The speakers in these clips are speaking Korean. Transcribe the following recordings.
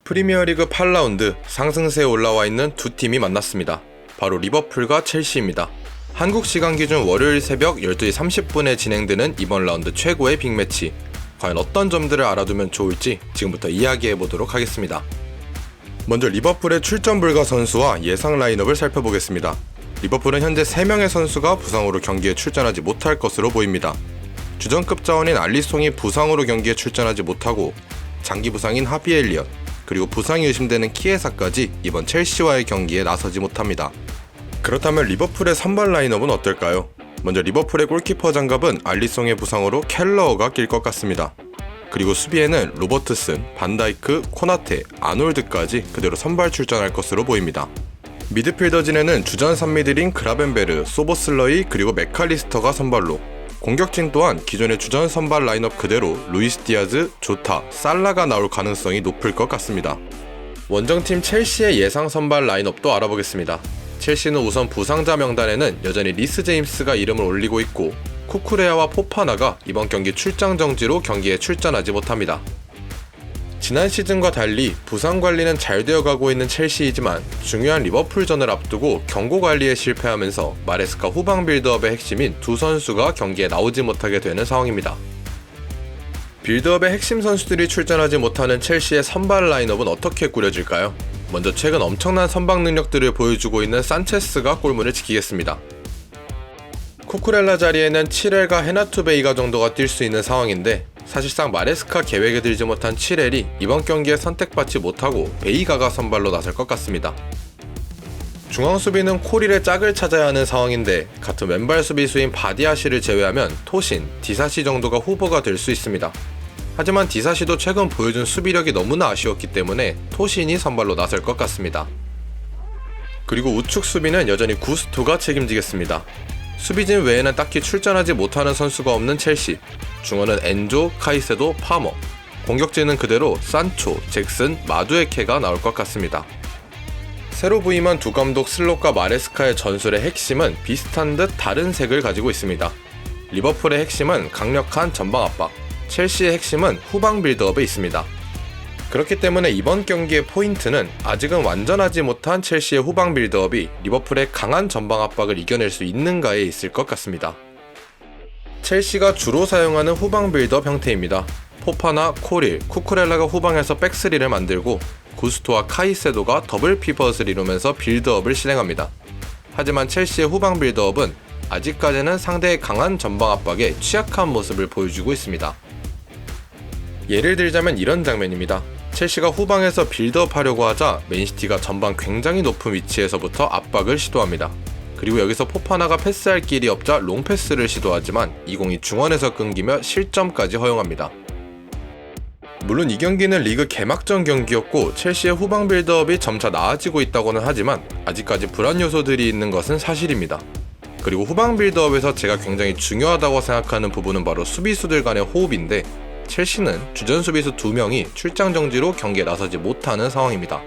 프리미어리그 8라운드 상승세에 올라와 있는 두 팀이 만났습니다. 바로 리버풀과 첼시입니다. 한국 시간 기준 월요일 새벽 12시 30분에 진행되는 이번 라운드 최고의 빅매치. 과연 어떤 점들을 알아두면 좋을지 지금부터 이야기해보도록 하겠습니다. 먼저 리버풀의 출전 불가 선수와 예상 라인업을 살펴보겠습니다. 리버풀은 현재 3명의 선수가 부상으로 경기에 출전하지 못할 것으로 보입니다. 주전급 자원인 알리송이 부상으로 경기에 출전하지 못하고 장기 부상인 하비 엘리엇, 그리고 부상이 의심되는 키에사까지 이번 첼시와의 경기에 나서지 못합니다. 그렇다면 리버풀의 선발 라인업은 어떨까요? 먼저 리버풀의 골키퍼 장갑은 알리송의 부상으로 켈러어가 낄 것 같습니다. 그리고 수비에는 로버트슨, 반다이크, 코나테, 아놀드까지 그대로 선발 출전할 것으로 보입니다. 미드필더진에는 주전 산미들인 그라벤베르, 소보슬러이, 그리고 맥칼리스터가 선발로, 공격진 또한 기존의 주전 선발 라인업 그대로 루이스 디아즈, 조타, 살라가 나올 가능성이 높을 것 같습니다. 원정팀 첼시의 예상 선발 라인업도 알아보겠습니다. 첼시는 우선 부상자 명단에는 여전히 리스 제임스가 이름을 올리고 있고, 쿠쿠레아와 포파나가 이번 경기 출장 정지로 경기에 출전하지 못합니다. 지난 시즌과 달리 부상 관리는 잘 되어가고 있는 첼시이지만 중요한 리버풀전을 앞두고 경고 관리에 실패하면서 마레스카 후방 빌드업의 핵심인 두 선수가 경기에 나오지 못하게 되는 상황입니다. 빌드업의 핵심 선수들이 출전하지 못하는 첼시의 선발 라인업은 어떻게 꾸려질까요? 먼저 최근 엄청난 선방 능력들을 보여주고 있는 산체스가 골문을 지키겠습니다. 쿠쿠렐라 자리에는 치렐과 헤나투베이가 정도가 뛸 수 있는 상황인데, 사실상 마레스카 계획에 들지 못한 치렐이 이번 경기에 선택받지 못하고 베이가가 선발로 나설 것 같습니다. 중앙 수비는 코릴의 짝을 찾아야 하는 상황인데, 같은 왼발 수비수인 바디아시를 제외하면 토신, 디사시 정도가 후보가 될 수 있습니다. 하지만 디사시도 최근 보여준 수비력이 너무나 아쉬웠기 때문에 토신이 선발로 나설 것 같습니다. 그리고 우측 수비는 여전히 구스투가 책임지겠습니다. 수비진 외에는 딱히 출전하지 못하는 선수가 없는 첼시. 중원은 엔조, 카이세도, 파머. 공격진은 그대로 산초, 잭슨, 마두에케가 나올 것 같습니다. 새로 부임한 두 감독 슬롯과 마레스카의 전술의 핵심은 비슷한 듯 다른 색을 가지고 있습니다. 리버풀의 핵심은 강력한 전방 압박, 첼시의 핵심은 후방 빌드업에 있습니다. 그렇기 때문에 이번 경기의 포인트는 아직은 완전하지 못한 첼시의 후방 빌드업이 리버풀의 강한 전방 압박을 이겨낼 수 있는가에 있을 것 같습니다. 첼시가 주로 사용하는 후방 빌드업 형태입니다. 포파나, 코릴, 쿠쿠렐라가 후방에서 백스리를 만들고 구스토와 카이세도가 더블 피벗을 이루면서 빌드업을 실행합니다. 하지만 첼시의 후방 빌드업은 아직까지는 상대의 강한 전방 압박에 취약한 모습을 보여주고 있습니다. 예를 들자면 이런 장면입니다. 첼시가 후방에서 빌드업 하려고 하자 맨시티가 전방 굉장히 높은 위치에서부터 압박을 시도합니다. 그리고 여기서 포파나가 패스할 길이 없자 롱패스를 시도하지만 이 공이 중원에서 끊기며 실점까지 허용합니다. 물론 이 경기는 리그 개막전 경기였고 첼시의 후방 빌드업이 점차 나아지고 있다고는 하지만 아직까지 불안 요소들이 있는 것은 사실입니다. 그리고 후방 빌드업에서 제가 굉장히 중요하다고 생각하는 부분은 바로 수비수들 간의 호흡인데, 첼시는 주전 수비수 2명이 출장 정지로 경기에 나서지 못하는 상황입니다.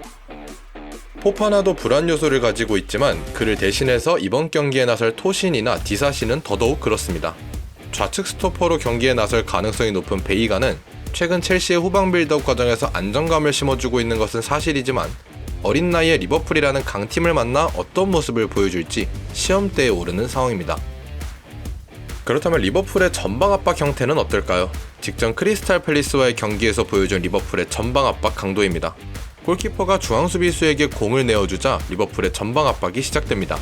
포파나도 불안 요소를 가지고 있지만 그를 대신해서 이번 경기에 나설 토신이나 디사시는 더더욱 그렇습니다. 좌측 스토퍼로 경기에 나설 가능성이 높은 베이가는 최근 첼시의 후방 빌드업 과정에서 안정감을 심어주고 있는 것은 사실이지만 어린 나이에 리버풀이라는 강팀을 만나 어떤 모습을 보여줄지 시험대에 오르는 상황입니다. 그렇다면 리버풀의 전방 압박 형태는 어떨까요? 직전 크리스탈 팰리스와의 경기에서 보여준 리버풀의 전방 압박 강도입니다. 골키퍼가 중앙 수비수에게 공을 내어주자 리버풀의 전방 압박이 시작됩니다.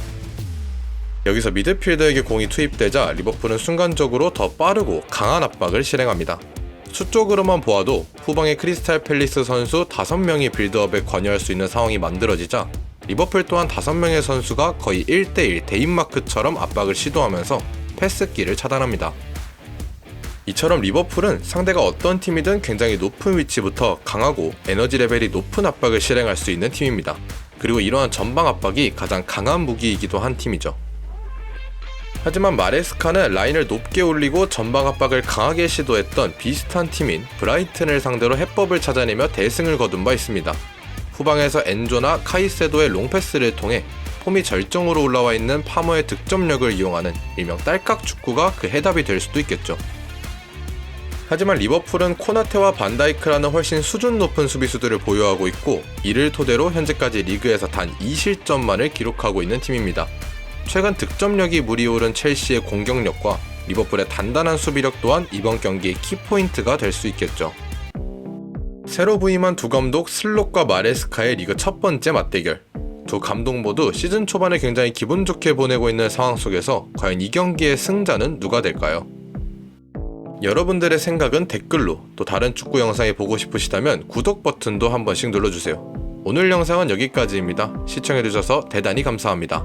여기서 미드필더에게 공이 투입되자 리버풀은 순간적으로 더 빠르고 강한 압박을 실행합니다. 수적으로만 보아도 후방의 크리스탈 팰리스 선수 5명이 빌드업에 관여할 수 있는 상황이 만들어지자 리버풀 또한 5명의 선수가 거의 1대1 대인마크처럼 압박을 시도하면서 패스길을 차단합니다. 이처럼 리버풀은 상대가 어떤 팀이든 굉장히 높은 위치부터 강하고 에너지 레벨이 높은 압박을 실행할 수 있는 팀입니다. 그리고 이러한 전방 압박이 가장 강한 무기이기도 한 팀이죠. 하지만 마레스카는 라인을 높게 올리고 전방 압박을 강하게 시도했던 비슷한 팀인 브라이튼을 상대로 해법을 찾아내며 대승을 거둔 바 있습니다. 후방에서 엔조나 카이세도의 롱패스를 통해 폼이 절정으로 올라와 있는 파머의 득점력을 이용하는 일명 딸깍 축구가 그 해답이 될 수도 있겠죠. 하지만 리버풀은 코나테와 반다이크라는 훨씬 수준 높은 수비수들을 보유하고 있고, 이를 토대로 현재까지 리그에서 단 2실점만을 기록하고 있는 팀입니다. 최근 득점력이 물이 오른 첼시의 공격력과 리버풀의 단단한 수비력 또한 이번 경기의 키포인트가 될 수 있겠죠. 새로 부임한 두 감독 슬롯과 마레스카의 리그 첫 번째 맞대결. 두 감독 모두 시즌 초반에 굉장히 기분 좋게 보내고 있는 상황 속에서 과연 이 경기의 승자는 누가 될까요? 여러분들의 생각은 댓글로, 또 다른 축구 영상이 보고 싶으시다면 구독 버튼도 한 번씩 눌러주세요. 오늘 영상은 여기까지입니다. 시청해주셔서 대단히 감사합니다.